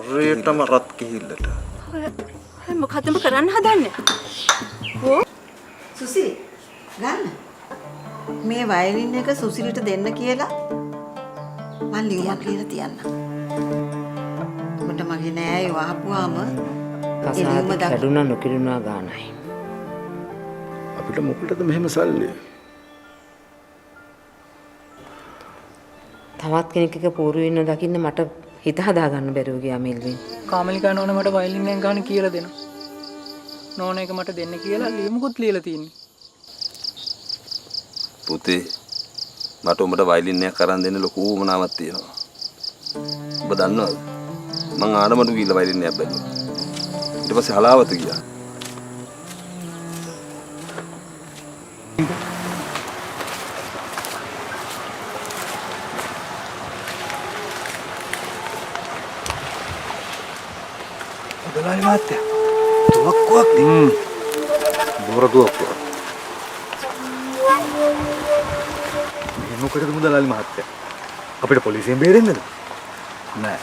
හරියටම රත් කිහිල්ලට. ඔය මොකද්ද කරන්න හදන්නේ? ඕ සුසිලි ගන්න. මේ වයලින් එක සුසිලිට දෙන්න කියලා මං ලියන්න කියලා තියන්න. මට මගේ නෑයි වහපුවාම එළියම කැඩුනා නොකිරුණා ගානයි. අපිට මොකටද මෙහෙම සල්ලි? තවත් කෙනෙක් එක පෝරු වෙන්න දකින්න මට හිත හදා ගන්න බැරුව ගියා මෙල්වින්. කාමලිකා නෝන මට වයලින් එකක් ගන්න කියලා දෙනවා. නෝන එක මට දෙන්න කියලා ලියමුකුත් ලියලා තියෙන්නේ. පුතේ මට උඹට වයලින් එකක් අරන් දෙන්න ලොකු උවමනාවක් තියෙනවා. ඔබ දන්නවද? මං ආනමඩු ගිහලා වයලින් එකක් බැලුවා. ඊට පස්සේ හලාවත ගියා. දලාලි මහත්තයා තුවක්කුවක් නේ. බොර තුවක්කුවක්. මොකටද මුදලාලි මහත්තයා? අපිට පොලිසියෙන් බේරෙන්නද? නෑ.